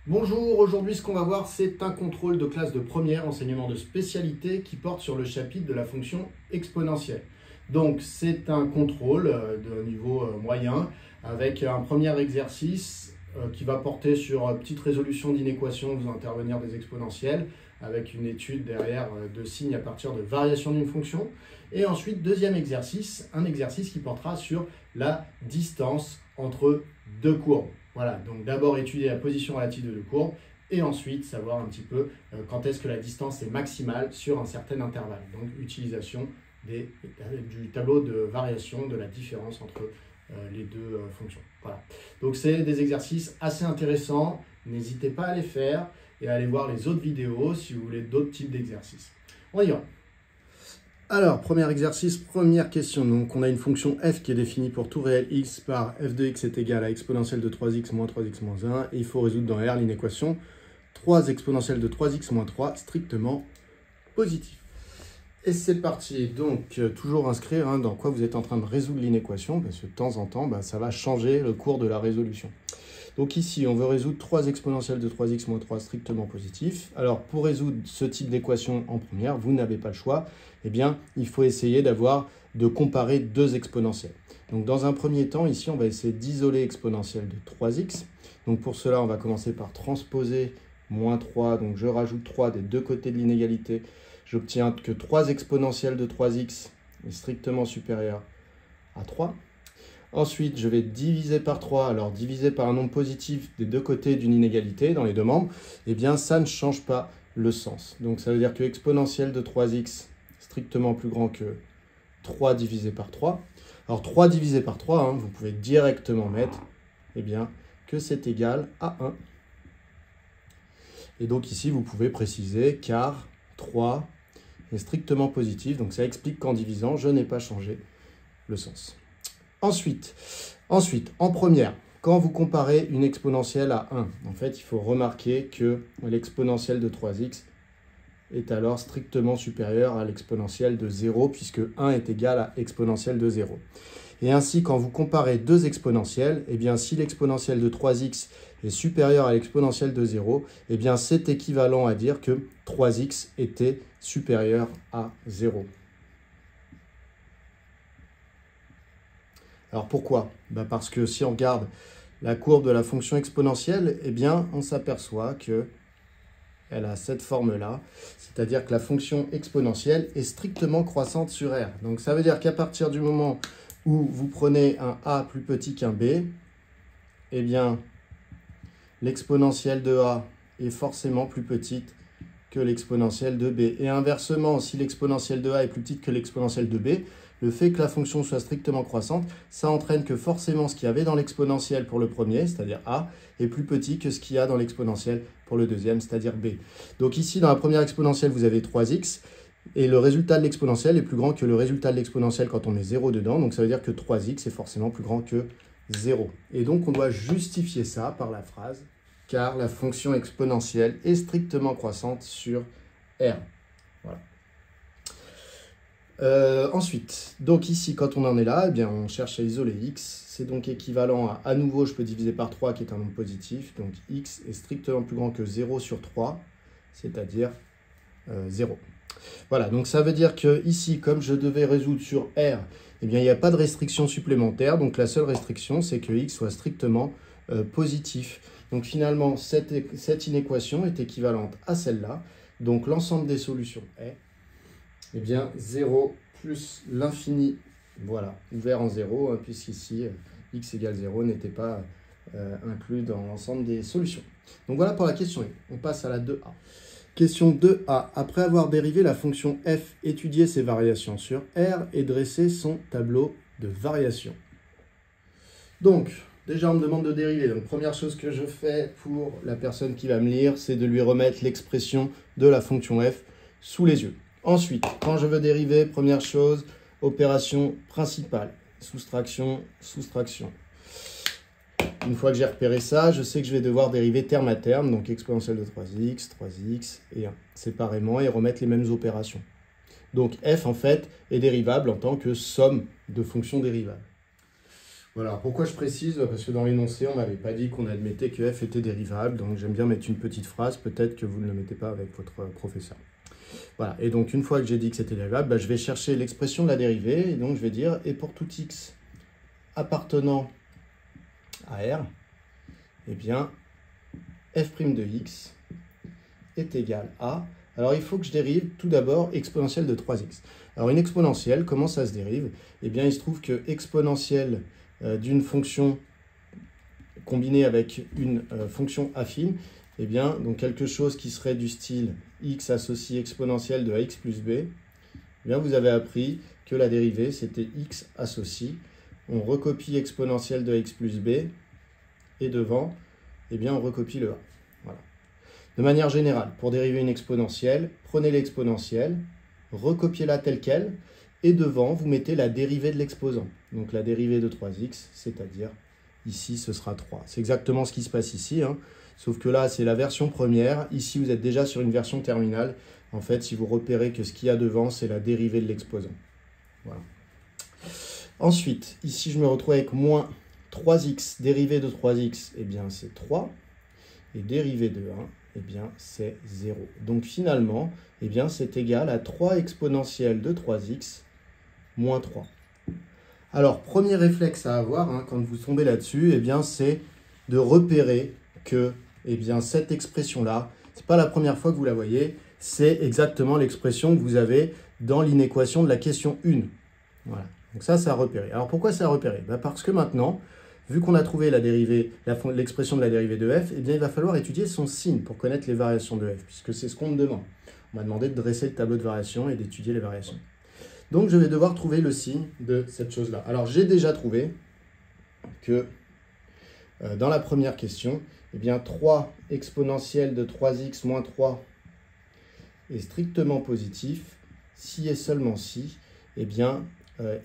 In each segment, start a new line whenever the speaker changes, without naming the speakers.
Bonjour, aujourd'hui ce qu'on va voir c'est un contrôle de classe de première, enseignement de spécialité qui porte sur le chapitre de la fonction exponentielle. Donc c'est un contrôle de niveau moyen avec un premier exercice qui va porter sur petite résolution d'inéquations faisant intervenir des exponentielles avec une étude derrière de signes à partir de variations d'une fonction. Et ensuite deuxième exercice, un exercice qui portera sur la distance entre deux courbes. Voilà, donc d'abord étudier la position relative de deux courbes et ensuite savoir un petit peu quand est-ce que la distance est maximale sur un certain intervalle. Donc utilisation du tableau de variation de la différence entre les deux fonctions. Voilà. Donc c'est des exercices assez intéressants, n'hésitez pas à les faire et à aller voir les autres vidéos si vous voulez d'autres types d'exercices. On y va. Alors, premier exercice, première question. Donc, on a une fonction f qui est définie pour tout réel x par f de x est égal à exponentielle de 3x moins 3x moins 1. Et il faut résoudre dans R l'inéquation 3 exponentielle de 3x moins 3 strictement positif. Et c'est parti. Donc, toujours inscrire dans quoi vous êtes en train de résoudre l'inéquation, parce que de temps en temps, ça va changer le cours de la résolution. Donc ici, on veut résoudre 3 exponentielles de 3x moins 3 strictement positif. Alors, pour résoudre ce type d'équation en première, vous n'avez pas le choix. Eh bien, il faut essayer de comparer deux exponentielles. Donc, dans un premier temps, ici, on va essayer d'isoler exponentielle de 3x. Donc, pour cela, on va commencer par transposer moins 3. Donc, je rajoute 3 des deux côtés de l'inégalité. J'obtiens que 3 exponentielles de 3x est strictement supérieur à 3. Ensuite, je vais diviser par 3. Alors, diviser par un nombre positif des deux côtés d'une inégalité dans les deux membres, eh bien, ça ne change pas le sens. Donc, ça veut dire que exponentielle de 3x strictement plus grand que 3 divisé par 3. Alors, 3 divisé par 3, vous pouvez directement mettre eh bien, que c'est égal à 1. Et donc, ici, vous pouvez préciser car 3 est strictement positif. Donc, ça explique qu'en divisant, je n'ai pas changé le sens. Ensuite, en première, quand vous comparez une exponentielle à 1, en fait, il faut remarquer que l'exponentielle de 3x est alors strictement supérieure à l'exponentielle de 0, puisque 1 est égal à exponentielle de 0. Et ainsi, quand vous comparez deux exponentielles, eh bien, si l'exponentielle de 3x est supérieure à l'exponentielle de 0, eh bien, c'est équivalent à dire que 3x était supérieur à 0. Alors pourquoi? Parce que si on regarde la courbe de la fonction exponentielle, eh bien, on s'aperçoit qu'elle a cette forme-là, c'est-à-dire que la fonction exponentielle est strictement croissante sur R. Donc ça veut dire qu'à partir du moment où vous prenez un A plus petit qu'un B, eh bien, l'exponentielle de A est forcément plus petite que l'exponentielle de B. Et inversement, si l'exponentielle de A est plus petite que l'exponentielle de B, le fait que la fonction soit strictement croissante, ça entraîne que forcément ce qu'il y avait dans l'exponentielle pour le premier, c'est-à-dire A, est plus petit que ce qu'il y a dans l'exponentielle pour le deuxième, c'est-à-dire B. Donc ici, dans la première exponentielle, vous avez 3x, et le résultat de l'exponentielle est plus grand que le résultat de l'exponentielle quand on met 0 dedans, donc ça veut dire que 3x est forcément plus grand que 0. Et donc on doit justifier ça par la phrase « car la fonction exponentielle est strictement croissante sur R ». Voilà. Ensuite, donc ici, quand on en est là, eh bien, on cherche à isoler x. C'est donc équivalent à nouveau, je peux diviser par 3, qui est un nombre positif. Donc x est strictement plus grand que 0 sur 3, c'est-à-dire 0. Voilà, donc ça veut dire que ici, comme je devais résoudre sur R, eh bien, il n'y a pas de restriction supplémentaire. Donc la seule restriction, c'est que x soit strictement positif. Donc finalement, cette inéquation est équivalente à celle-là. Donc l'ensemble des solutions est eh bien 0 plus l'infini, voilà, ouvert en 0, puisqu'ici x égale 0 n'était pas inclus dans l'ensemble des solutions. Donc voilà pour la question 1. On passe à la 2A. Question 2A. Après avoir dérivé la fonction f, étudier ses variations sur R et dresser son tableau de variation. Donc, déjà on me demande de dériver. Donc première chose que je fais pour la personne qui va me lire, c'est de lui remettre l'expression de la fonction f sous les yeux. Ensuite, quand je veux dériver, première chose, opération principale, soustraction, soustraction. Une fois que j'ai repéré ça, je sais que je vais devoir dériver terme à terme, donc exponentielle de 3x, 3x et 1, séparément, et remettre les mêmes opérations. Donc f, en fait, est dérivable en tant que somme de fonctions dérivables. Voilà, pourquoi je précise? Parce que dans l'énoncé, on ne m'avait pas dit qu'on admettait que f était dérivable, donc j'aime bien mettre une petite phrase, peut-être que vous ne le mettez pas avec votre professeur. Voilà, et donc une fois que j'ai dit que c'était dérivable, bah, je vais chercher l'expression de la dérivée, et donc je vais dire, et pour tout x appartenant à R, eh bien, f' de x est égal à... Alors il faut que je dérive tout d'abord exponentielle de 3x. Alors une exponentielle, comment ça se dérive? Eh bien, il se trouve que exponentielle d'une fonction combinée avec une fonction affine, eh bien, donc quelque chose qui serait du style x associe exponentielle de ax plus b, eh bien, vous avez appris que la dérivée, c'était x associe. On recopie exponentielle de ax plus b, et devant, eh bien, on recopie le a. Voilà. De manière générale, pour dériver une exponentielle, prenez l'exponentielle, recopiez-la telle qu'elle, et devant, vous mettez la dérivée de l'exposant. Donc la dérivée de 3x, c'est-à-dire ici, ce sera 3. C'est exactement ce qui se passe ici, hein. Sauf que là, c'est la version première. Ici, vous êtes déjà sur une version terminale. En fait, si vous repérez que ce qu'il y a devant, c'est la dérivée de l'exposant. Voilà. Ensuite, ici, je me retrouve avec moins 3x. Dérivée de 3x, eh bien, c'est 3. Et dérivée de 1, eh bien, c'est 0. Donc finalement, eh bien, c'est égal à 3 exponentielle de 3x moins 3. Alors, premier réflexe à avoir, hein, quand vous tombez là-dessus, eh bien, c'est de repérer que eh bien, cette expression-là, ce n'est pas la première fois que vous la voyez, c'est exactement l'expression que vous avez dans l'inéquation de la question 1. Voilà. Donc ça, c'est à repérer. Alors, pourquoi c'est à repérer? Parce que maintenant, vu qu'on a trouvé la dérivée, l'expression de la dérivée de f, eh bien, il va falloir étudier son signe pour connaître les variations de f, puisque c'est ce qu'on me demande. On m'a demandé de dresser le tableau de variations et d'étudier les variations. Donc, je vais devoir trouver le signe de cette chose-là. Alors, j'ai déjà trouvé que dans la première question, eh bien, 3 exponentielle de 3x moins 3 est strictement positif si et seulement si, eh bien,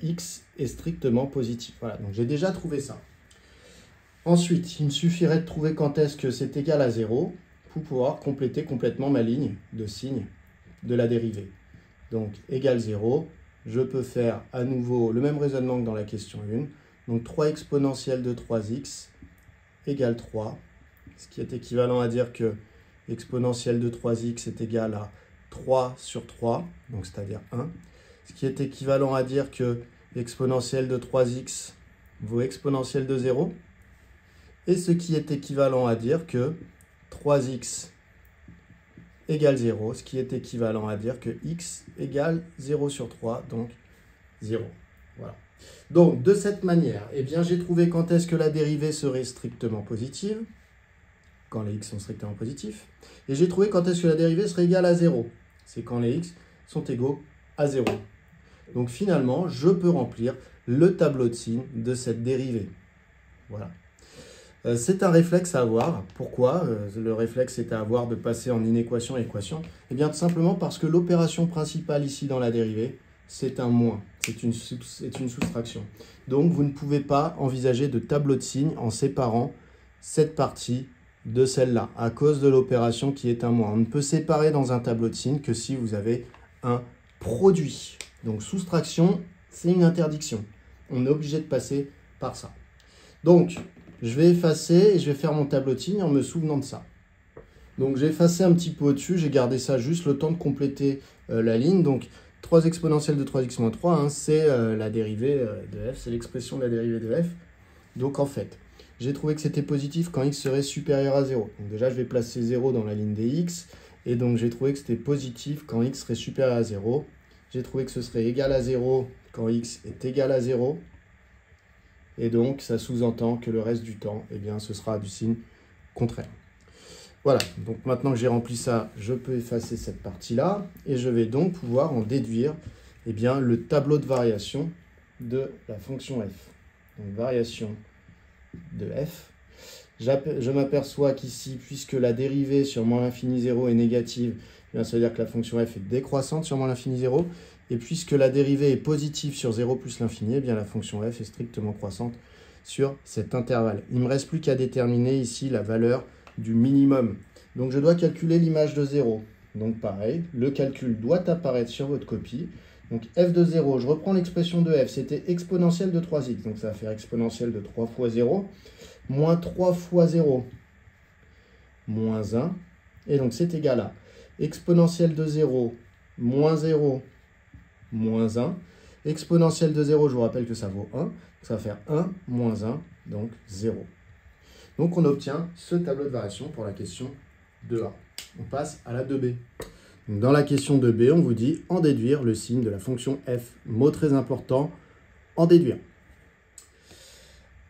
x est strictement positif. Voilà, donc j'ai déjà trouvé ça. Ensuite, il me suffirait de trouver quand est-ce que c'est égal à 0 pour pouvoir compléter complètement ma ligne de signe de la dérivée. Donc, égal 0, je peux faire à nouveau le même raisonnement que dans la question 1. Donc, 3 exponentielle de 3x égale 3, ce qui est équivalent à dire que exponentielle de 3x est égal à 3 sur 3, donc c'est-à-dire 1. Ce qui est équivalent à dire que exponentielle de 3x vaut exponentielle de 0. Et ce qui est équivalent à dire que 3x égale 0, ce qui est équivalent à dire que x égale 0 sur 3, donc 0. Voilà. Donc, de cette manière, eh bien, j'ai trouvé quand est-ce que la dérivée serait strictement positive, quand les x sont strictement positifs, et j'ai trouvé quand est-ce que la dérivée serait égale à 0, c'est quand les x sont égaux à 0. Donc, finalement, je peux remplir le tableau de signes de cette dérivée. Voilà. C'est un réflexe à avoir. Pourquoi le réflexe est à avoir de passer en inéquation à équation? Eh bien, tout simplement parce que l'opération principale ici dans la dérivée, c'est un moins, c'est une soustraction. Donc, vous ne pouvez pas envisager de tableau de signes en séparant cette partie de celle-là, à cause de l'opération qui est un moins. On ne peut séparer dans un tableau de signes que si vous avez un produit. Donc, soustraction, c'est une interdiction. On est obligé de passer par ça. Donc, je vais effacer et je vais faire mon tableau de signes en me souvenant de ça. Donc, j'ai effacé un petit peu au-dessus, j'ai gardé ça juste le temps de compléter la ligne. Donc, 3 exponentielle de 3x moins 3, hein, c'est la dérivée de f, c'est l'expression de la dérivée de f. Donc, en fait, j'ai trouvé que c'était positif quand x serait supérieur à 0. Donc, déjà, je vais placer 0 dans la ligne des x. Et donc, j'ai trouvé que c'était positif quand x serait supérieur à 0. J'ai trouvé que ce serait égal à 0 quand x est égal à 0. Et donc, ça sous-entend que le reste du temps, eh bien, ce sera du signe contraire. Voilà, donc maintenant que j'ai rempli ça, je peux effacer cette partie-là. Et je vais donc pouvoir en déduire eh bien, le tableau de variation de la fonction f. Donc, variation de f. Je m'aperçois qu'ici, puisque la dérivée sur moins l'infini 0 est négative, eh bien, ça veut dire que la fonction f est décroissante sur moins l'infini 0. Et puisque la dérivée est positive sur 0 plus l'infini, eh bien la fonction f est strictement croissante sur cet intervalle. Il ne me reste plus qu'à déterminer ici la valeur du minimum. Donc je dois calculer l'image de 0. Donc pareil, le calcul doit apparaître sur votre copie. Donc f de 0, je reprends l'expression de f, c'était exponentielle de 3x. Donc ça va faire exponentielle de 3 fois 0, moins 3 fois 0, moins 1. Et donc c'est égal à exponentielle de 0, moins 0, moins 1. Exponentielle de 0, je vous rappelle que ça vaut 1. Ça va faire 1 moins 1, donc 0. Donc on obtient ce tableau de variation pour la question 2A. On passe à la 2B. Donc dans la question 2B, on vous dit en déduire le signe de la fonction f. Mot très important, en déduire.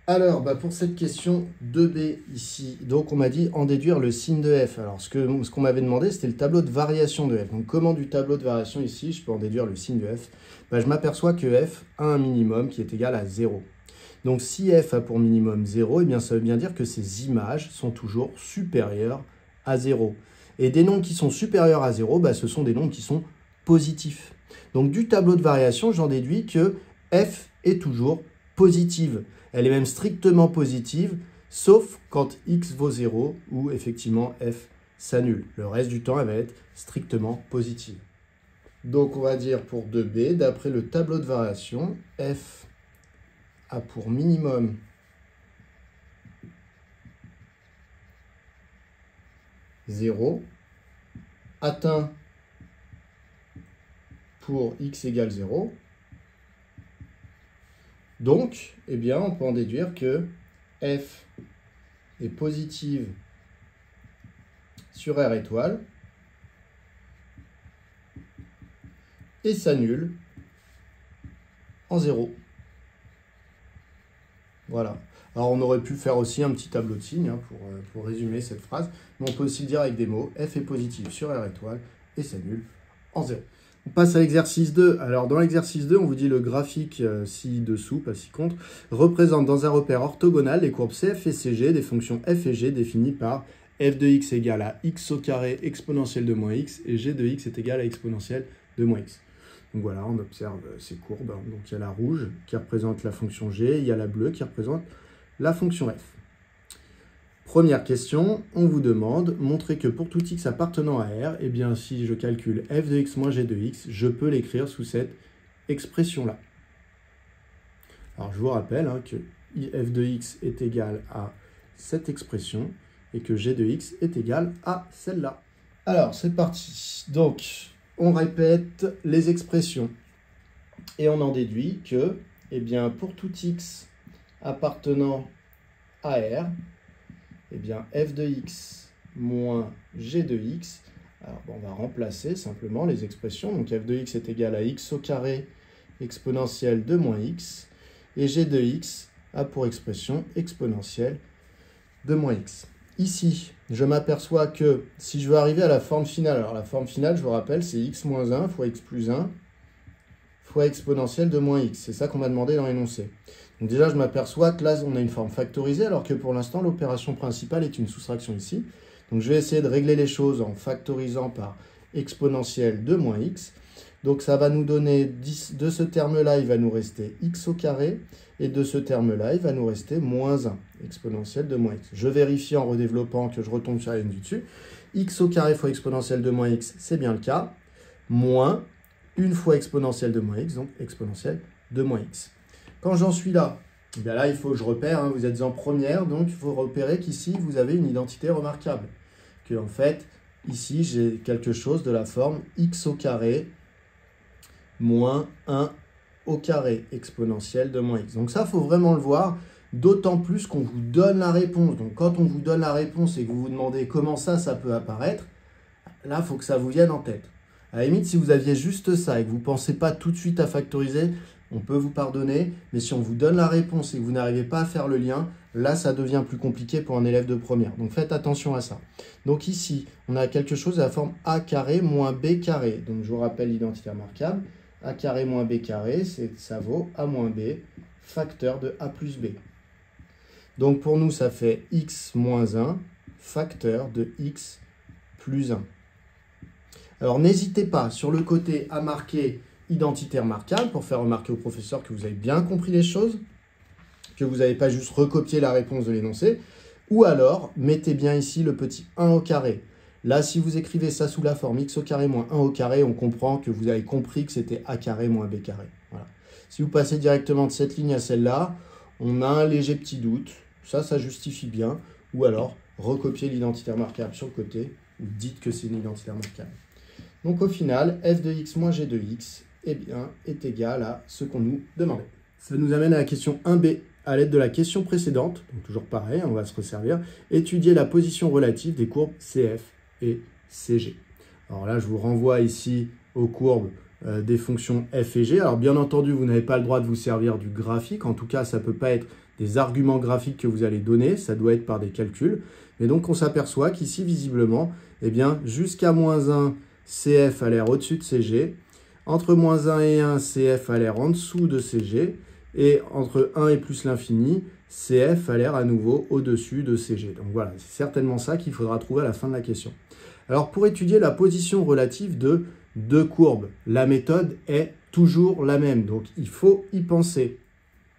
Alors, pour cette question 2B ici, donc on m'a dit en déduire le signe de f. Alors, ce qu'on m'avait demandé, c'était le tableau de variation de f. Donc, comment du tableau de variation ici, je peux en déduire le signe de f? Je m'aperçois que f a un minimum qui est égal à 0. Donc, si f a pour minimum 0, eh bien, ça veut bien dire que ces images sont toujours supérieures à 0. Et des nombres qui sont supérieurs à 0, ce sont des nombres qui sont positifs. Donc, du tableau de variation, j'en déduis que f est toujours positive. Elle est même strictement positive, sauf quand x vaut 0, où effectivement f s'annule. Le reste du temps, elle va être strictement positive. Donc on va dire pour 2b, d'après le tableau de variation, f a pour minimum zéro, atteint pour x égale 0. Donc, eh bien, on peut en déduire que f est positive sur R étoile et s'annule en 0. Voilà. Alors, on aurait pu faire aussi un petit tableau de signes pour résumer cette phrase, mais on peut aussi le dire avec des mots. F est positive sur R étoile et s'annule en 0. On passe à l'exercice 2. Alors, dans l'exercice 2, on vous dit le graphique ci-dessous, pas ci-contre, représente dans un repère orthogonal les courbes CF et CG des fonctions f et g définies par f de x égale à x au carré exponentielle de moins x et g de x est égal à exponentielle de moins x. Donc voilà, on observe ces courbes. Donc il y a la rouge qui représente la fonction g, il y a la bleue qui représente la fonction f. Première question, on vous demande, montrer que pour tout x appartenant à R, eh bien si je calcule f de x moins g de x, je peux l'écrire sous cette expression-là. Alors je vous rappelle que f de x est égal à cette expression et que g de x est égal à celle-là. Alors c'est parti. Donc on répète les expressions et on en déduit que, eh bien pour tout x appartenant à R, eh bien, f de x moins g de x, alors on va remplacer simplement les expressions. Donc f de x est égal à x au carré exponentielle de moins x, et g de x a pour expression exponentielle de moins x. Ici, je m'aperçois que si je veux arriver à la forme finale, alors la forme finale, je vous rappelle, c'est x moins 1 fois x plus 1 fois exponentielle de moins x. C'est ça qu'on m'a demandé dans l'énoncé. Donc déjà, je m'aperçois que là, on a une forme factorisée, alors que pour l'instant, l'opération principale est une soustraction ici. Donc je vais essayer de régler les choses en factorisant par exponentielle de moins x. Donc ça va nous donner, de ce terme-là, il va nous rester x au carré, et de ce terme-là, il va nous rester moins 1, exponentielle de moins x. Je vérifie en redéveloppant que je retombe sur la ligne du dessus. X au carré fois exponentielle de moins x, c'est bien le cas, moins une fois exponentielle de moins x, donc exponentielle de moins x. Quand j'en suis là, eh bien là, il faut que je repère, vous êtes en première, donc il faut repérer qu'ici, vous avez une identité remarquable. Que en fait, ici, j'ai quelque chose de la forme x au carré moins 1 au carré exponentielle de moins x. Donc ça, il faut vraiment le voir, d'autant plus qu'on vous donne la réponse. Donc quand on vous donne la réponse et que vous vous demandez comment ça peut apparaître, là, il faut que ça vous vienne en tête. À la limite, si vous aviez juste ça et que vous ne pensez pas tout de suite à factoriser, on peut vous pardonner, mais si on vous donne la réponse et que vous n'arrivez pas à faire le lien, là, ça devient plus compliqué pour un élève de première. Donc, faites attention à ça. Donc, ici, on a quelque chose de la forme a carré moins b carré. Donc, je vous rappelle l'identité remarquable. A carré moins b carré, ça vaut a moins b, facteur de a plus b. Donc, pour nous, ça fait x moins 1, facteur de x plus 1. Alors, n'hésitez pas, sur le côté, à marquer identité remarquable pour faire remarquer au professeur que vous avez bien compris les choses, que vous n'avez pas juste recopié la réponse de l'énoncé, ou alors mettez bien ici le petit 1 au carré. Là, si vous écrivez ça sous la forme x au carré moins 1 au carré, on comprend que vous avez compris que c'était a carré moins b carré. Voilà. Si vous passez directement de cette ligne à celle-là, on a un léger petit doute. Ça justifie bien. Ou alors, recopiez l'identité remarquable sur le côté, ou dites que c'est une identité remarquable. Donc au final, f de x moins g de x eh bien, est égal à ce qu'on nous demandait. Ça nous amène à la question 1b. À l'aide de la question précédente, donc toujours pareil, on va se resservir, étudier la position relative des courbes CF et CG. Alors là, je vous renvoie ici aux courbes des fonctions f et g. Alors bien entendu, vous n'avez pas le droit de vous servir du graphique. En tout cas, ça ne peut pas être des arguments graphiques que vous allez donner. Ça doit être par des calculs. Mais donc, on s'aperçoit qu'ici, visiblement, eh bien, jusqu'à moins 1, CF a l'air au-dessus de CG. Entre moins 1 et 1, CF a l'air en dessous de CG. Et entre 1 et plus l'infini, CF a l'air à nouveau au-dessus de CG. Donc voilà, c'est certainement ça qu'il faudra trouver à la fin de la question. Alors pour étudier la position relative de deux courbes, la méthode est toujours la même, donc il faut y penser.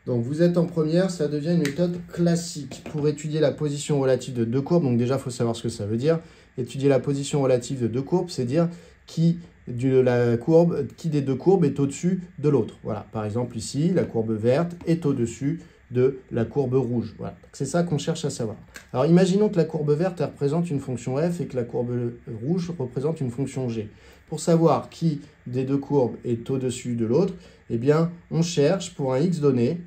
Donc vous êtes en première, ça devient une méthode classique pour étudier la position relative de deux courbes. Donc déjà, il faut savoir ce que ça veut dire. Étudier la position relative de deux courbes, c'est dire qui des deux courbes est au-dessus de l'autre. Voilà, par exemple ici, la courbe verte est au-dessus de la courbe rouge. Voilà, c'est ça qu'on cherche à savoir. Alors imaginons que la courbe verte représente une fonction f et que la courbe rouge représente une fonction g. Pour savoir qui des deux courbes est au-dessus de l'autre, eh bien, on cherche pour un x donné,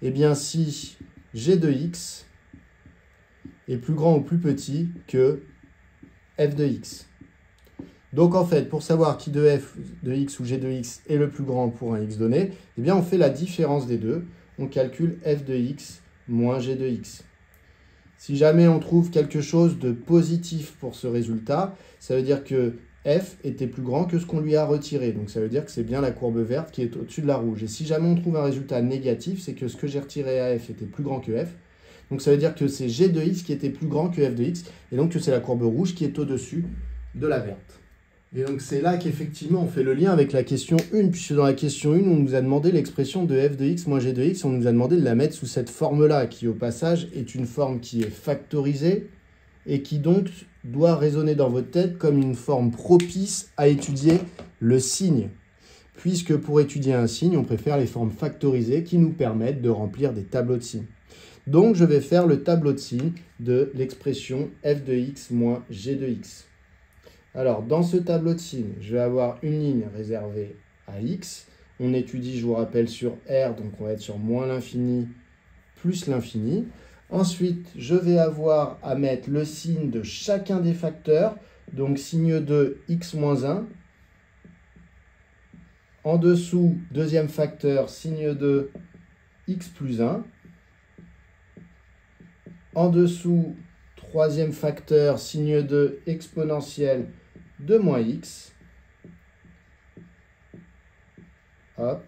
eh bien, si g de x est plus grand ou plus petit que f de x. Donc en fait, pour savoir qui de f de x ou g de x est le plus grand pour un x donné, eh bien on fait la différence des deux. On calcule f de x moins g de x. Si jamais on trouve quelque chose de positif pour ce résultat, ça veut dire que f était plus grand que ce qu'on lui a retiré. Donc ça veut dire que c'est bien la courbe verte qui est au-dessus de la rouge. Et si jamais on trouve un résultat négatif, c'est que ce que j'ai retiré à f était plus grand que f. Donc ça veut dire que c'est g de x qui était plus grand que f de x. Et donc que c'est la courbe rouge qui est au-dessus de la verte. Et donc c'est là qu'effectivement on fait le lien avec la question 1, puisque dans la question 1, on nous a demandé l'expression de f de x moins g de x, on nous a demandé de la mettre sous cette forme-là, qui au passage est une forme qui est factorisée, et qui donc doit résonner dans votre tête comme une forme propice à étudier le signe. Puisque pour étudier un signe, on préfère les formes factorisées qui nous permettent de remplir des tableaux de signes. Donc je vais faire le tableau de signes de l'expression f de x moins g de x. Alors, dans ce tableau de signes, je vais avoir une ligne réservée à x. On étudie, je vous rappelle, sur R, donc on va être sur moins l'infini plus l'infini. Ensuite, je vais avoir à mettre le signe de chacun des facteurs, donc signe de x moins 1. En dessous, deuxième facteur, signe de x plus 1. En dessous, troisième facteur, signe de exponentielle de moins x. Hop.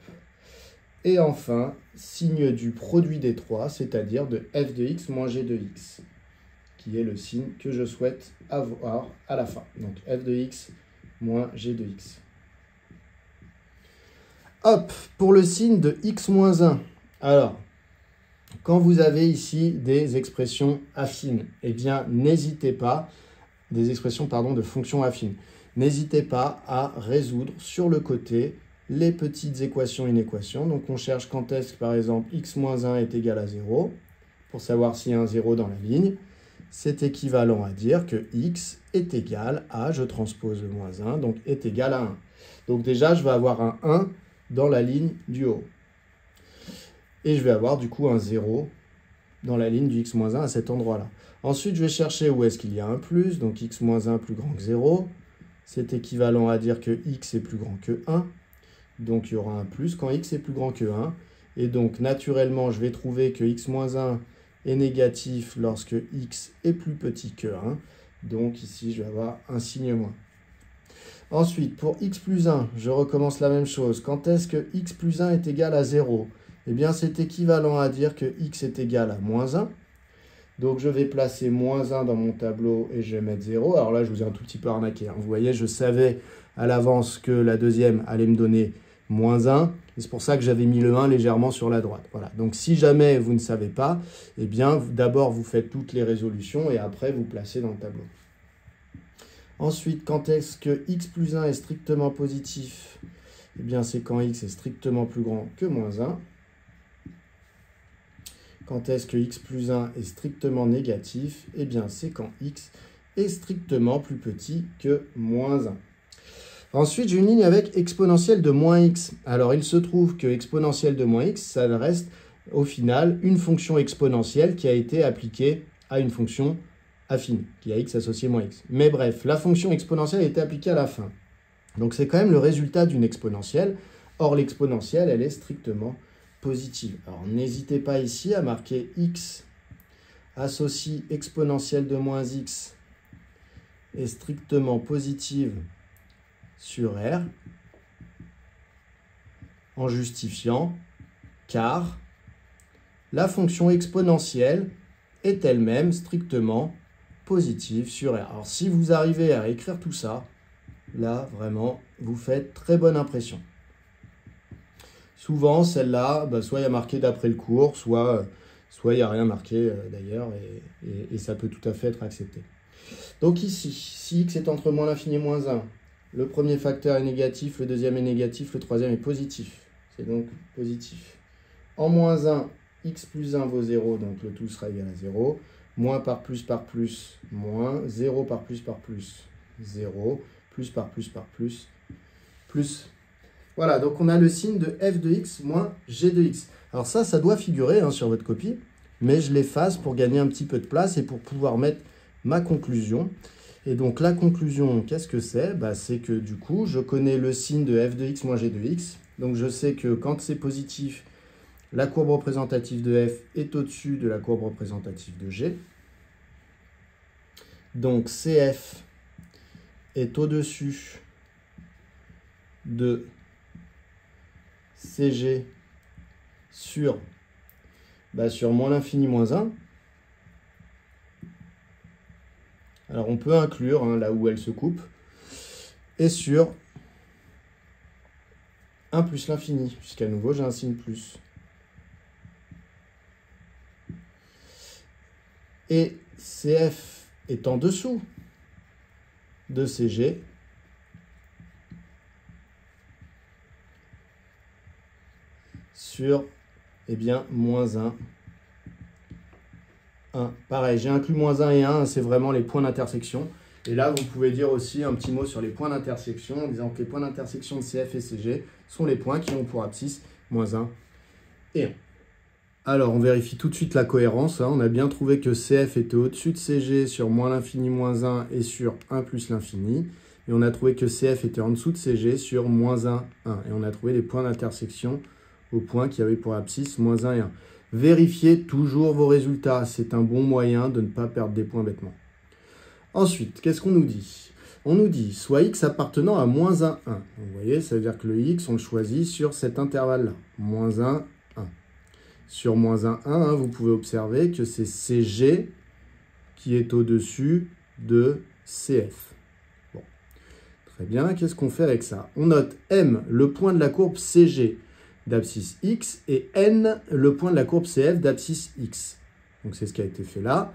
Et enfin, signe du produit des trois, c'est-à-dire de f de x moins g de x, qui est le signe que je souhaite avoir à la fin. Donc f de x moins g de x. Hop, pour le signe de x moins 1. Alors, quand vous avez ici des expressions affines, eh bien, n'hésitez pas, des expressions, pardon, de fonctions affines, n'hésitez pas à résoudre sur le côté les petites équations inéquations. Donc, on cherche quand est-ce que, par exemple, x moins 1 est égal à 0, pour savoir s'il y a un 0 dans la ligne. C'est équivalent à dire que x est égal à, je transpose le moins 1, donc est égal à 1. Donc déjà, je vais avoir un 1 dans la ligne du haut. Et je vais avoir du coup un 0 dans la ligne du x-1 à cet endroit-là. Ensuite, je vais chercher où est-ce qu'il y a un plus, donc x-1 plus grand que 0. C'est équivalent à dire que x est plus grand que 1. Donc, il y aura un plus quand x est plus grand que 1. Et donc, naturellement, je vais trouver que x-1 est négatif lorsque x est plus petit que 1. Donc, ici, je vais avoir un signe moins. Ensuite, pour x plus 1, je recommence la même chose. Quand est-ce que x plus 1 est égal à 0 ? Eh bien, c'est équivalent à dire que x est égal à moins 1. Donc, je vais placer moins 1 dans mon tableau et je vais mettre 0. Alors là, je vous ai un tout petit peu arnaqué. Vous voyez, je savais à l'avance que la deuxième allait me donner moins 1. Et c'est pour ça que j'avais mis le 1 légèrement sur la droite. Voilà. Donc, si jamais vous ne savez pas, eh bien, d'abord, vous faites toutes les résolutions et après, vous placez dans le tableau. Ensuite, quand est-ce que x plus 1 est strictement positif? Eh bien, c'est quand x est strictement plus grand que moins 1. Quand est-ce que x plus 1 est strictement négatif? Eh bien, c'est quand x est strictement plus petit que moins 1. Ensuite, j'ai une ligne avec exponentielle de moins x. Alors, il se trouve que exponentielle de moins x, ça reste au final une fonction exponentielle qui a été appliquée à une fonction affine, qui a x associé moins x. Mais bref, la fonction exponentielle a été appliquée à la fin. Donc, c'est quand même le résultat d'une exponentielle. Or, l'exponentielle, elle est strictement positive. Alors, n'hésitez pas ici à marquer x associe exponentielle de moins x est strictement positive sur R en justifiant car la fonction exponentielle est elle-même strictement positive sur R. Alors si vous arrivez à écrire tout ça, là vraiment vous faites très bonne impression. Souvent celle-là, soit il y a marqué d'après le cours, soit il n'y a rien marqué d'ailleurs et ça peut tout à fait être accepté. Donc ici, si x est entre moins l'infini et moins 1, le premier facteur est négatif, le deuxième est négatif, le troisième est positif. C'est donc positif. En moins 1, x plus 1 vaut 0, donc le tout sera égal à 0. Moins par plus, moins. 0 par plus, 0. Plus par plus, plus. Voilà, donc on a le signe de f de x moins g de x. Alors ça doit figurer sur votre copie, mais je l'efface pour gagner un petit peu de place et pour pouvoir mettre ma conclusion. Et donc la conclusion, qu'est-ce que c'est? C'est que du coup, je connais le signe de f de x moins g de x. Donc je sais que quand c'est positif, la courbe représentative de f est au-dessus de la courbe représentative de g. Donc CF est au-dessus de CG sur moins l'infini moins 1. Alors on peut inclure là où elle se coupe, et sur 1 plus l'infini, puisqu'à nouveau j'ai un signe plus. Et CF est en dessous de CG sur moins 1. Pareil, j'ai inclus moins 1 et 1, c'est vraiment les points d'intersection. Et là, vous pouvez dire aussi un petit mot sur les points d'intersection, en disant que les points d'intersection de CF et CG sont les points qui ont pour abscisse moins 1 et 1. Alors, on vérifie tout de suite la cohérence. On a bien trouvé que CF était au-dessus de CG sur moins l'infini moins 1 et sur 1 plus l'infini. Et on a trouvé que CF était en dessous de CG sur moins 1, 1. Et on a trouvé les points d'intersection aux points qui avaient pour abscisse moins 1 et 1. Vérifiez toujours vos résultats. C'est un bon moyen de ne pas perdre des points bêtement. Ensuite, qu'est-ce qu'on nous dit? On nous dit soit x appartenant à moins 1, 1. Vous voyez, ça veut dire que le x, on le choisit sur cet intervalle-là. Moins 1, 1. Sur moins 1, 1, vous pouvez observer que c'est CG qui est au-dessus de CF. Bon. Très bien, qu'est-ce qu'on fait avec ça? On note M, le point de la courbe CG d'abscisse x, et N, le point de la courbe CF d'abscisse x. Donc c'est ce qui a été fait là.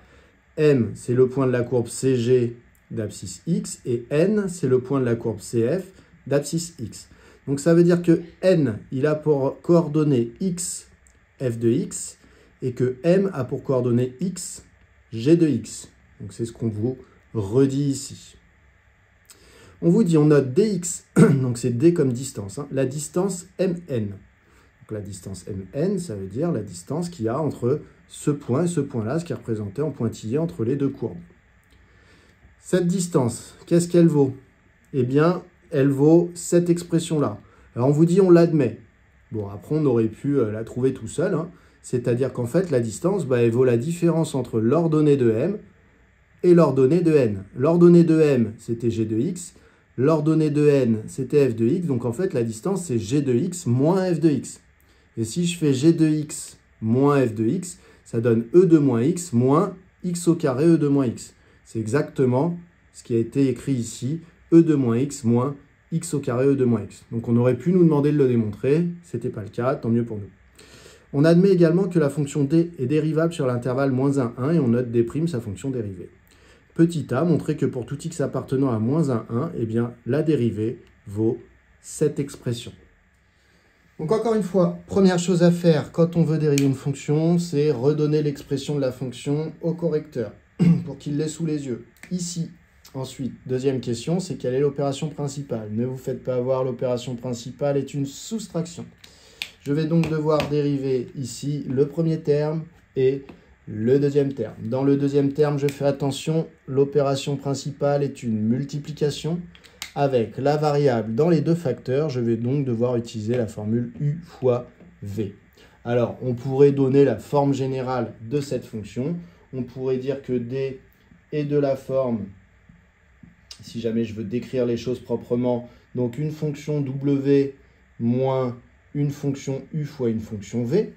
M, c'est le point de la courbe CG d'abscisse x, et N, c'est le point de la courbe CF d'abscisse x. Donc ça veut dire que N, il a pour coordonnées x, f de x, et que M a pour coordonnées x, g de x. Donc c'est ce qu'on vous redit ici. On vous dit, on note dx, donc c'est d comme distance, la distance mn. Donc la distance mn, ça veut dire la distance qu'il y a entre ce point et ce point-là, ce qui est représenté en pointillé entre les deux courbes. Cette distance, qu'est-ce qu'elle vaut? Eh bien, elle vaut cette expression-là. Alors on vous dit, on l'admet. Bon, après, on aurait pu la trouver tout seul. C'est-à-dire qu'en fait, la distance, elle vaut la différence entre l'ordonnée de m et l'ordonnée de n. L'ordonnée de m, c'était g de x. L'ordonnée de n, c'était f de x. Donc, en fait, la distance, c'est g de x moins f de x. Et si je fais g de x moins f de x, ça donne e de moins x moins x au carré e de moins x. C'est exactement ce qui a été écrit ici, e de moins x moins x au carré e de moins x. Donc on aurait pu nous demander de le démontrer, ce n'était pas le cas, tant mieux pour nous. On admet également que la fonction d est dérivable sur l'intervalle moins 1, 1 et on note d', sa fonction dérivée. petit a, montrer que pour tout x appartenant à moins 1, eh bien, la dérivée vaut cette expression. Donc encore une fois, première chose à faire quand on veut dériver une fonction, c'est redonner l'expression de la fonction au correcteur pour qu'il l'ait sous les yeux. Ici, ensuite, deuxième question, c'est quelle est l'opération principale? Ne vous faites pas avoir, l'opération principale est une soustraction. Je vais donc devoir dériver ici le premier terme et le deuxième terme. Dans le deuxième terme, je fais attention, l'opération principale est une multiplication. Avec la variable dans les deux facteurs, je vais donc devoir utiliser la formule u fois v. Alors, on pourrait donner la forme générale de cette fonction. On pourrait dire que d est de la forme, si jamais je veux décrire les choses proprement, donc une fonction w moins une fonction u fois une fonction v.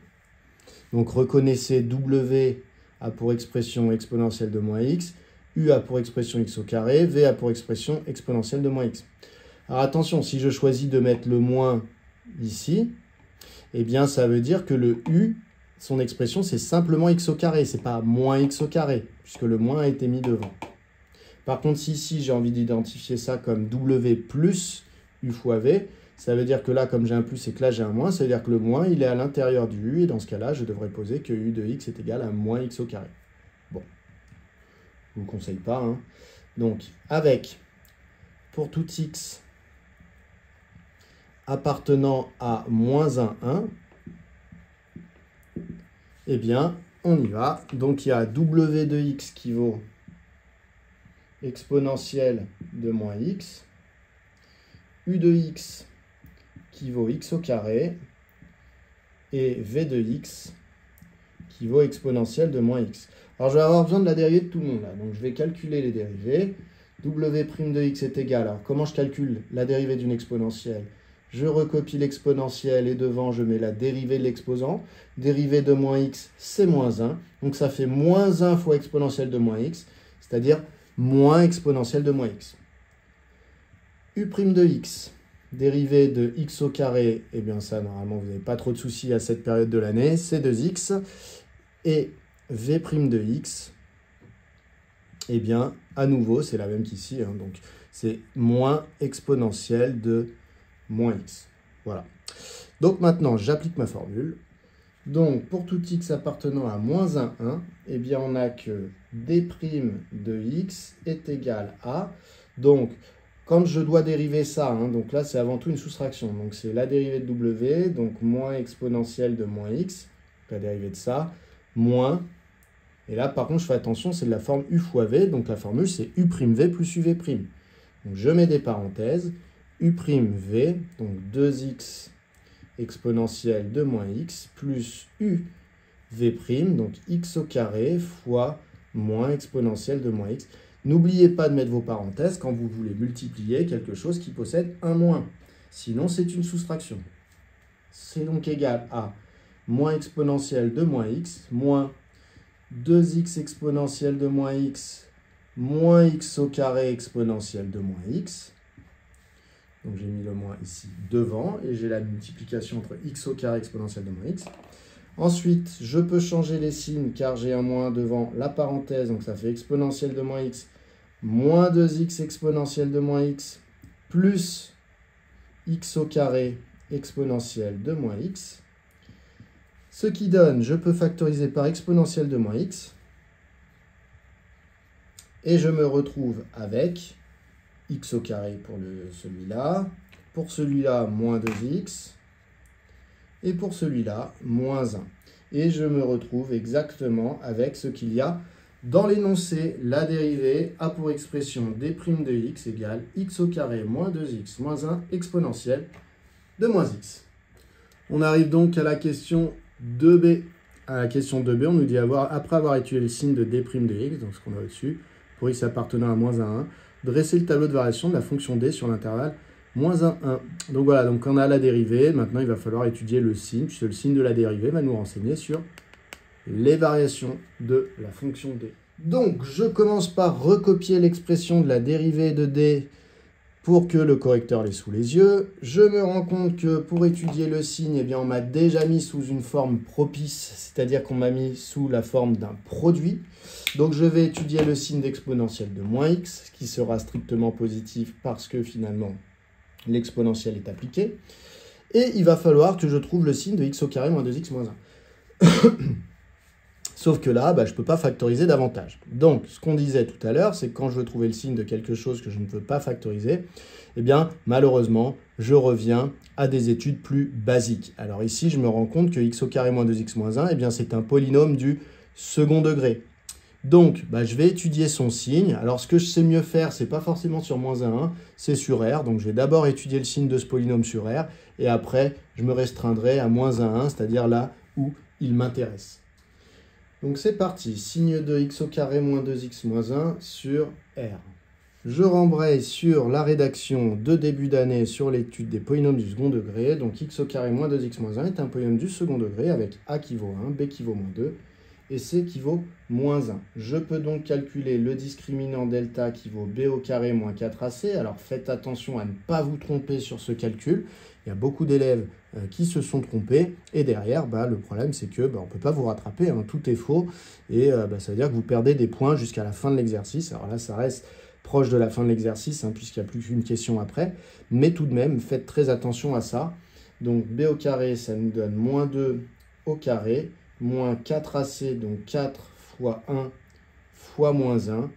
Donc, reconnaissez w a pour expression exponentielle de moins x, u a pour expression x au carré, v a pour expression exponentielle de moins x. Alors attention, si je choisis de mettre le moins ici, eh bien ça veut dire que le u, son expression, c'est simplement x au carré, c'est pas moins x au carré, puisque le moins a été mis devant. Par contre, si ici j'ai envie d'identifier ça comme w plus u fois v, ça veut dire que là, comme j'ai un plus et que là j'ai un moins, ça veut dire que le moins, il est à l'intérieur du u, et dans ce cas-là, je devrais poser que u de x est égal à moins x au carré. Bon. Je ne vous conseille pas. Hein. Donc, avec, pour tout x appartenant à moins 1, eh bien, on y va. Donc, il y a w de x qui vaut exponentielle de moins x, u de x qui vaut x au carré, et v de x qui vaut exponentielle de moins x. Alors, je vais avoir besoin de la dérivée de tout le monde, là. Donc, je vais calculer les dérivées. W' de x est égal. Alors, comment je calcule la dérivée d'une exponentielle? Je recopie l'exponentielle et devant, je mets la dérivée de l'exposant. Dérivée de moins x, c'est moins 1. Donc, ça fait moins 1 fois exponentielle de moins x, c'est-à-dire moins exponentielle de moins x. U' de x, dérivée de x au carré, eh bien ça, normalement, vous n'avez pas trop de soucis à cette période de l'année, c'est 2x. Et v' de x, eh bien, à nouveau, c'est la même qu'ici, hein, donc c'est moins exponentielle de moins x. Voilà. Donc maintenant, j'applique ma formule. Donc, pour tout x appartenant à moins 1, eh bien, on a que d' de x est égal à... Donc, quand je dois dériver ça, hein, donc là, c'est avant tout une soustraction. Donc, c'est la dérivée de w, donc moins exponentielle de moins x, la dérivée de ça, moins... Et là, par contre, je fais attention, c'est de la forme u fois v. Donc, la formule, c'est u'v plus uv'. Donc, je mets des parenthèses. u'v, donc 2x exponentielle de moins x, plus uv', donc x au carré, fois moins exponentielle de moins x. N'oubliez pas de mettre vos parenthèses quand vous voulez multiplier quelque chose qui possède un moins. Sinon, c'est une soustraction. C'est donc égal à moins exponentielle de moins x, moins 2x exponentielle de moins x, moins x au carré exponentielle de moins x. Donc j'ai mis le moins ici devant, et j'ai la multiplication entre x au carré exponentielle de moins x. Ensuite, je peux changer les signes, car j'ai un moins devant la parenthèse, donc ça fait exponentielle de moins x, moins 2x exponentielle de moins x, plus x au carré exponentielle de moins x. Ce qui donne, je peux factoriser par exponentielle de moins x. Et je me retrouve avec x au carré pour celui-là. Pour celui-là, moins 2x. Et pour celui-là, moins 1. Et je me retrouve exactement avec ce qu'il y a dans l'énoncé. La dérivée a pour expression d' de x égale x au carré moins 2x moins 1 exponentielle de moins x. On arrive donc à la question 2b. À la question 2b, on nous dit après avoir étudié le signe de d' de x, donc ce qu'on a au-dessus, pour x appartenant à moins 1, dresser le tableau de variation de la fonction d sur l'intervalle moins 1, 1. Donc voilà, donc on a la dérivée. Maintenant, il va falloir étudier le signe, puisque le signe de la dérivée va nous renseigner sur les variations de la fonction d. Donc, je commence par recopier l'expression de la dérivée de d pour que le correcteur l'ait sous les yeux. Je me rends compte que pour étudier le signe, eh bien, on m'a déjà mis sous une forme propice, c'est-à-dire qu'on m'a mis sous la forme d'un produit. Donc je vais étudier le signe d'exponentielle de moins x, qui sera strictement positif parce que finalement l'exponentielle est appliquée. Et il va falloir que je trouve le signe de x au carré moins 2x moins 1. Sauf que là, je ne peux pas factoriser davantage. Donc, ce qu'on disait tout à l'heure, c'est que quand je veux trouver le signe de quelque chose que je ne peux pas factoriser, eh bien, malheureusement, je reviens à des études plus basiques. Alors ici, je me rends compte que x au carré moins 2x moins 1, eh bien, c'est un polynôme du second degré. Donc, je vais étudier son signe. Alors, ce que je sais mieux faire, ce n'est pas forcément sur moins 1, c'est sur R. Donc, je vais d'abord étudier le signe de ce polynôme sur R. Et après, je me restreindrai à moins 1, c'est-à-dire là où il m'intéresse. Donc, c'est parti. Signe de x au carré moins 2x moins 1 sur R. Je rembraye sur la rédaction de début d'année sur l'étude des polynômes du second degré. Donc, x au carré moins 2x moins 1 est un polynôme du second degré avec a qui vaut 1, b qui vaut moins 2. Et c qui vaut moins 1. Je peux donc calculer le discriminant delta qui vaut b au carré moins 4ac. Alors faites attention à ne pas vous tromper sur ce calcul. Il y a beaucoup d'élèves qui se sont trompés. Et derrière, le problème c'est que on ne peut pas vous rattraper. Tout est faux. Et ça veut dire que vous perdez des points jusqu'à la fin de l'exercice. Alors là, ça reste proche de la fin de l'exercice, puisqu'il n'y a plus qu'une question après. Mais tout de même, faites très attention à ça. Donc b au carré, ça nous donne moins 2 au carré. Moins 4ac, donc 4 fois 1 fois moins 1.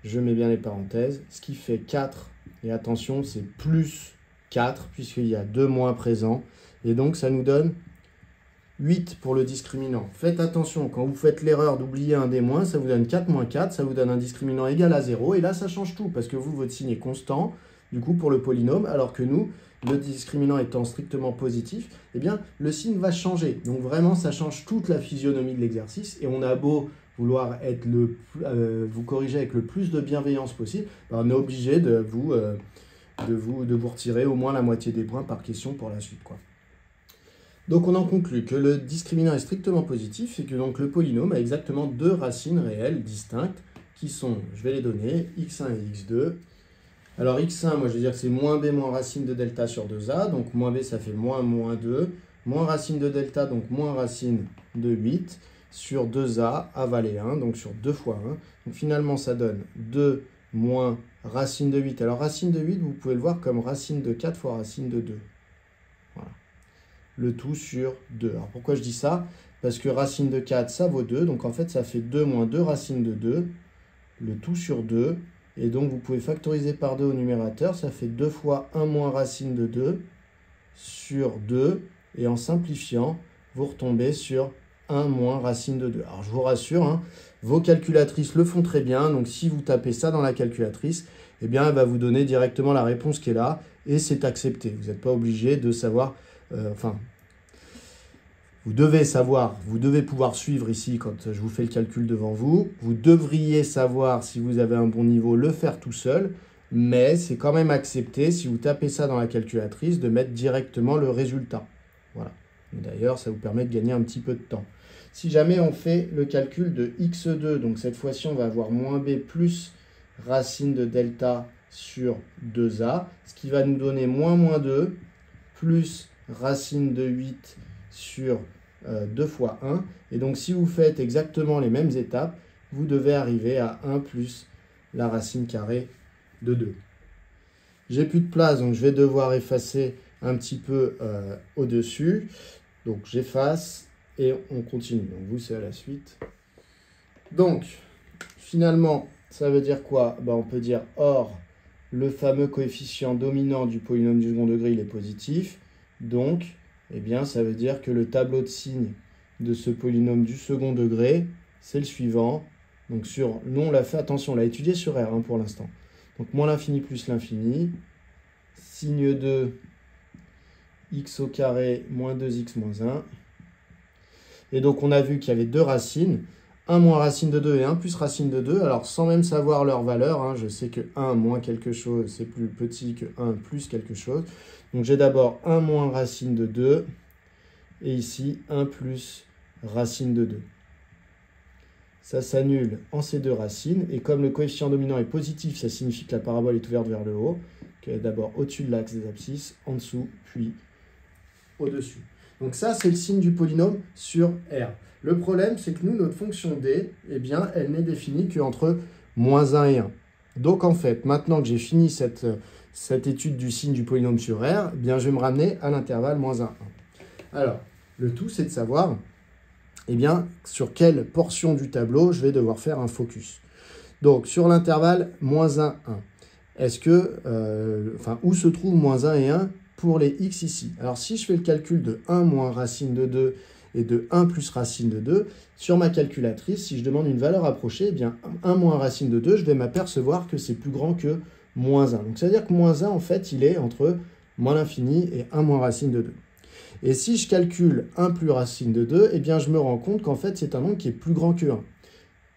Je mets bien les parenthèses. Ce qui fait 4. Et attention, c'est plus 4, puisqu'il y a 2 moins présents. Et donc, ça nous donne 8 pour le discriminant. Faites attention, quand vous faites l'erreur d'oublier un des moins, ça vous donne 4 moins 4. Ça vous donne un discriminant égal à 0. Et là, ça change tout, parce que vous, votre signe est constant, du coup, pour le polynôme, alors que nous, le discriminant étant strictement positif, eh bien, le signe va changer. Donc vraiment, ça change toute la physionomie de l'exercice. Et on a beau vouloir être vous corriger avec le plus de bienveillance possible, on est obligé de vous retirer au moins la moitié des points par question pour la suite, quoi. Donc on en conclut que le discriminant est strictement positif et que donc le polynôme a exactement deux racines réelles distinctes qui sont, je vais les donner, x1 et x2. Alors x1, moi je vais dire que c'est moins b moins racine de delta sur 2a, donc moins b ça fait moins 2, moins racine de delta, donc moins racine de 8, sur 2a, a valait 1, donc sur 2 fois 1. Donc finalement ça donne 2 moins racine de 8. Alors racine de 8, vous pouvez le voir comme racine de 4 fois racine de 2. Voilà. Le tout sur 2. Alors pourquoi je dis ça? Parce que racine de 4, ça vaut 2, donc en fait ça fait 2 moins 2 racine de 2, le tout sur 2. Et donc, vous pouvez factoriser par 2 au numérateur. Ça fait 2 fois 1 moins racine de 2 sur 2. Et en simplifiant, vous retombez sur 1 moins racine de 2. Alors, je vous rassure, vos calculatrices le font très bien. Donc, si vous tapez ça dans la calculatrice, eh bien, elle va vous donner directement la réponse qui est là. Et c'est accepté. Vous n'êtes pas obligé de savoir... Vous devez savoir, vous devez pouvoir suivre ici quand je vous fais le calcul devant vous. Vous devriez savoir, si vous avez un bon niveau, le faire tout seul. Mais c'est quand même accepté, si vous tapez ça dans la calculatrice, de mettre directement le résultat. Voilà. D'ailleurs, ça vous permet de gagner un petit peu de temps. Si jamais on fait le calcul de x2, donc cette fois-ci, on va avoir moins b plus racine de delta sur 2a, ce qui va nous donner moins 2 plus racine de 8 sur 2 fois 1. Et donc, si vous faites exactement les mêmes étapes, vous devez arriver à 1 plus la racine carrée de 2. J'ai plus de place, donc je vais devoir effacer un petit peu au-dessus. Donc, j'efface et on continue. Donc, vous, c'est à la suite. Donc, finalement, ça veut dire quoi? On peut dire, or, le fameux coefficient dominant du polynôme du second degré, il est positif. Donc, eh bien, ça veut dire que le tableau de signes de ce polynôme du second degré, c'est le suivant. Donc, nous, on l'a fait, attention, on l'a étudié sur R pour l'instant. Donc, moins l'infini plus l'infini, signe de x au carré moins 2x moins 1. Et donc, on a vu qu'il y avait deux racines, 1 moins racine de 2 et 1 plus racine de 2. Alors, sans même savoir leur valeur, je sais que 1 moins quelque chose, c'est plus petit que 1 plus quelque chose. Donc, j'ai d'abord 1 moins racine de 2, et ici 1 plus racine de 2. Ça s'annule en ces deux racines, et comme le coefficient dominant est positif, ça signifie que la parabole est ouverte vers le haut, qui est d'abord au-dessus de l'axe des abscisses, en dessous, puis au-dessus. Donc ça, c'est le signe du polynôme sur R. Le problème, c'est que nous, notre fonction D, eh bien, elle n'est définie qu'entre -1 et 1. Donc en fait, maintenant que j'ai fini cette étude du signe du polynôme sur R, eh bien, je vais me ramener à l'intervalle -1, 1. Alors, le tout, c'est de savoir eh bien, sur quelle portion du tableau je vais devoir faire un focus. Donc, sur l'intervalle -1, 1, est-ce que, où se trouvent -1 et 1 pour les x ici? Alors, si je fais le calcul de 1 moins racine de 2 et de 1 plus racine de 2, sur ma calculatrice, si je demande une valeur approchée, eh bien, 1 moins racine de 2, je vais m'apercevoir que c'est plus grand que -1. Donc, ça veut dire que -1, en fait, il est entre moins l'infini et 1 moins racine de 2. Et si je calcule 1 plus racine de 2, eh bien, je me rends compte qu'en fait, c'est un nombre qui est plus grand que 1.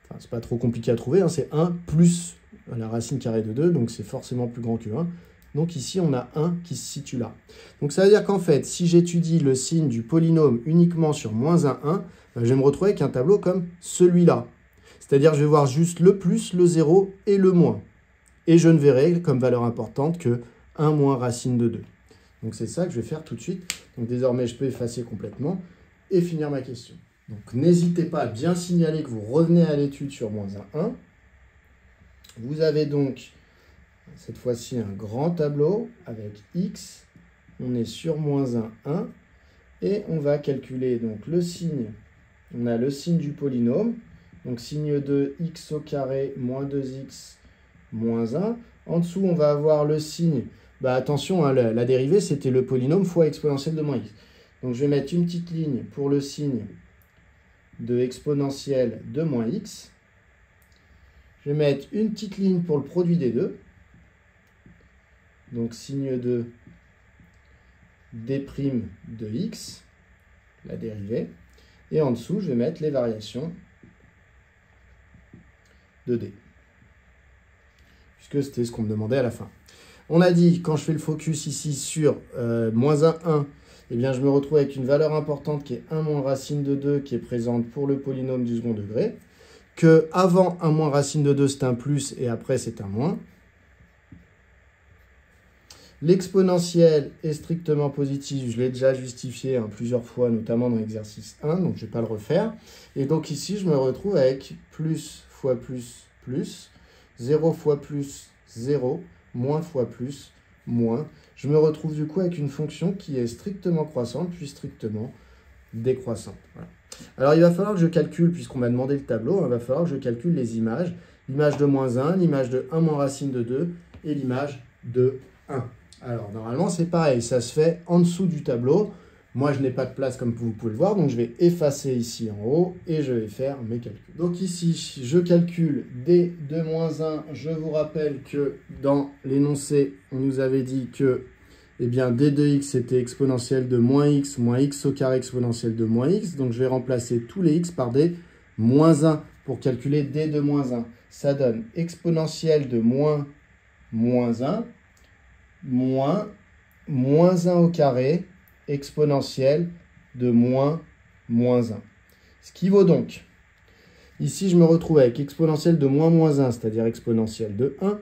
Enfin, c'est pas trop compliqué à trouver, hein, c'est 1 plus la racine carrée de 2, donc c'est forcément plus grand que 1. Donc ici, on a 1 qui se situe là. Donc ça veut dire qu'en fait, si j'étudie le signe du polynôme uniquement sur -1, 1, je vais me retrouver avec un tableau comme celui-là. C'est-à-dire je vais voir juste le plus, le 0 et le moins. Et je ne verrai comme valeur importante que 1 moins racine de 2. Donc c'est ça que je vais faire tout de suite. Donc désormais, je peux effacer complètement et finir ma question. Donc n'hésitez pas à bien signaler que vous revenez à l'étude sur -1, 1. Vous avez donc cette fois-ci un grand tableau avec x. On est sur -1, 1. Et on va calculer donc le signe. On a le signe du polynôme. Donc signe de x au carré moins 2x moins 1. En dessous, on va avoir le signe. Attention, hein, la dérivée, c'était le polynôme fois exponentielle de moins x. Donc je vais mettre une petite ligne pour le signe de exponentielle de moins x. Je vais mettre une petite ligne pour le produit des deux. Donc signe de d' de x, la dérivée. Et en dessous, je vais mettre les variations de d. Puisque c'était ce qu'on me demandait à la fin. On a dit, quand je fais le focus ici sur -1, 1, eh bien, je me retrouve avec une valeur importante qui est 1 moins racine de 2 qui est présente pour le polynôme du second degré. Que avant 1 moins racine de 2, c'est un plus et après, c'est un moins. L'exponentielle est strictement positive. Je l'ai déjà justifié plusieurs fois, notamment dans l'exercice 1, donc je ne vais pas le refaire. Et donc ici, je me retrouve avec plus fois plus, plus, 0 fois plus, 0, moins fois plus, moins. Je me retrouve du coup avec une fonction qui est strictement croissante, puis strictement décroissante. Voilà. Alors il va falloir que je calcule, puisqu'on m'a demandé le tableau, il va falloir que je calcule les images. L'image de -1, l'image de 1 moins racine de 2 et l'image de 1. Alors normalement c'est pareil, ça se fait en dessous du tableau. Moi je n'ai pas de place comme vous pouvez le voir, donc je vais effacer ici en haut et je vais faire mes calculs. Donc ici je calcule d de -1. Je vous rappelle que dans l'énoncé on nous avait dit que d de x était exponentielle de moins x au carré exponentielle de moins x. Donc je vais remplacer tous les x par des -1 pour calculer d de -1. Ça donne exponentielle de -1 moins -1 au carré exponentielle de -1. Ce qui vaut donc, ici je me retrouve avec exponentielle de -1, c'est-à-dire exponentielle de 1.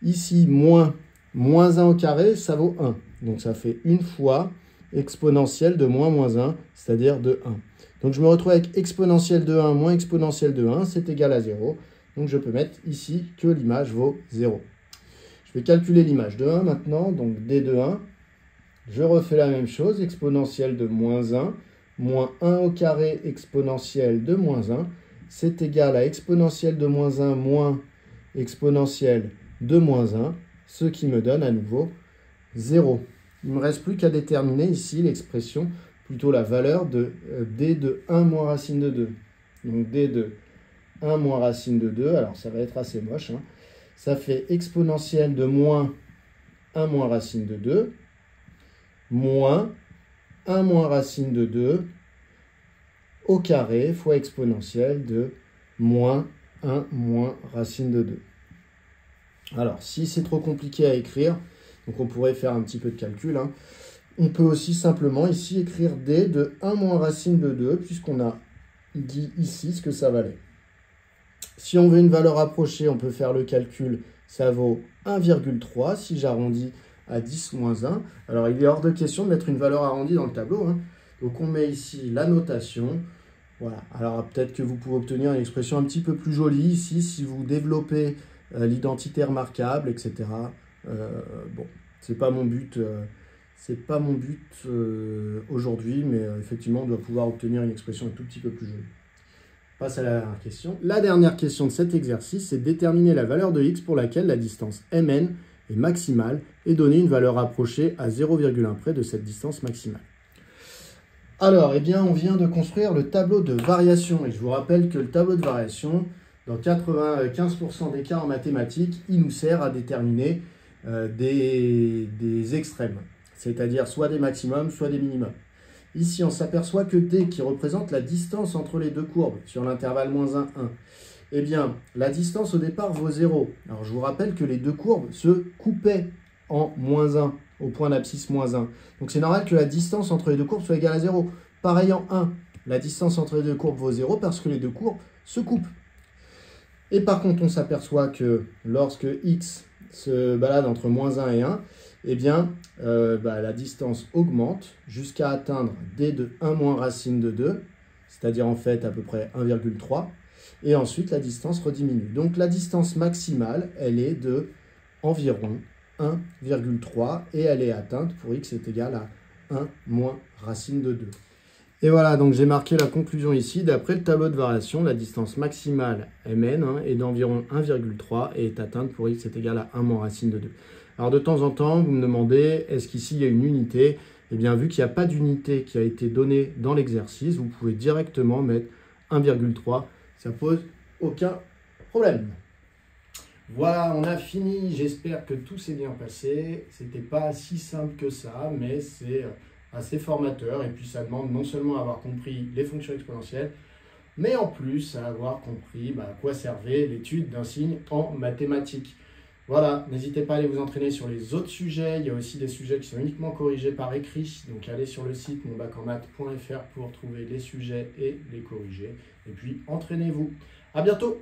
Ici, -1 au carré, ça vaut 1. Donc ça fait une fois exponentielle de -1, c'est-à-dire de 1. Donc je me retrouve avec exponentielle de 1 moins exponentielle de 1, c'est égal à 0. Donc je peux mettre ici que l'image vaut 0. Je vais calculer l'image de 1 maintenant, donc d de 1. Je refais la même chose, exponentielle de -1, moins 1 au carré exponentielle de -1, c'est égal à exponentielle de -1 moins exponentielle de -1, ce qui me donne à nouveau 0. Il ne me reste plus qu'à déterminer ici l'expression, plutôt la valeur de d de 1 moins racine de 2. Donc d de 1 moins racine de 2, alors ça va être assez moche, hein. Ça fait exponentielle de moins 1 moins racine de 2, moins 1 moins racine de 2 au carré fois exponentielle de moins 1 moins racine de 2. Alors, si c'est trop compliqué à écrire, donc on pourrait faire un petit peu de calcul, hein. On peut aussi simplement ici écrire d de 1 moins racine de 2, puisqu'on a dit ici ce que ça valait. Si on veut une valeur approchée, on peut faire le calcul ça vaut 1,3 si j'arrondis à 10 moins 1. Alors, il est hors de question de mettre une valeur arrondie dans le tableau, hein. Donc, on met ici la notation. Voilà. Alors, peut-être que vous pouvez obtenir une expression un petit peu plus jolie ici si vous développez l'identité remarquable, etc. Bon, c'est pas mon but. Aujourd'hui, mais effectivement, on doit pouvoir obtenir une expression un tout petit peu plus jolie. On passe à la dernière question. La dernière question de cet exercice, c'est de déterminer la valeur de x pour laquelle la distance mn est maximale et donner une valeur rapprochée à 0,1 près de cette distance maximale. Alors, eh bien, on vient de construire le tableau de variation. Et je vous rappelle que le tableau de variation, dans 95% des cas en mathématiques, il nous sert à déterminer des extrêmes, c'est-à-dire soit des maximums, soit des minimums. Ici, on s'aperçoit que D, qui représente la distance entre les deux courbes, sur l'intervalle -1, 1, eh bien, la distance au départ vaut 0. Alors, je vous rappelle que les deux courbes se coupaient en -1, au point d'abscisse -1. Donc, c'est normal que la distance entre les deux courbes soit égale à 0. Pareil en 1, la distance entre les deux courbes vaut 0 parce que les deux courbes se coupent. Et par contre, on s'aperçoit que lorsque x se balade entre -1 et 1, eh bien, la distance augmente jusqu'à atteindre d de 1 moins racine de 2, c'est-à-dire en fait à peu près 1,3, et ensuite la distance rediminue. Donc la distance maximale, elle est de environ 1,3 et elle est atteinte pour x est égal à 1 moins racine de 2. Et voilà, donc j'ai marqué la conclusion ici. D'après le tableau de variation, la distance maximale mn est d'environ 1,3 et est atteinte pour x est égal à 1 moins racine de 2. Alors de temps en temps, vous me demandez, est-ce qu'ici il y a une unité? Eh bien, vu qu'il n'y a pas d'unité qui a été donnée dans l'exercice, vous pouvez directement mettre 1,3. Ça pose aucun problème. Voilà, on a fini. J'espère que tout s'est bien passé. C'était pas si simple que ça, mais c'est assez formateur. Et puis, ça demande non seulement à avoir compris les fonctions exponentielles, mais en plus à avoir compris à quoi servait l'étude d'un signe en mathématiques. Voilà, n'hésitez pas à aller vous entraîner sur les autres sujets. Il y a aussi des sujets qui sont uniquement corrigés par écrit. Donc, allez sur le site monbachenmath.fr pour trouver les sujets et les corriger. Et puis, entraînez-vous. À bientôt!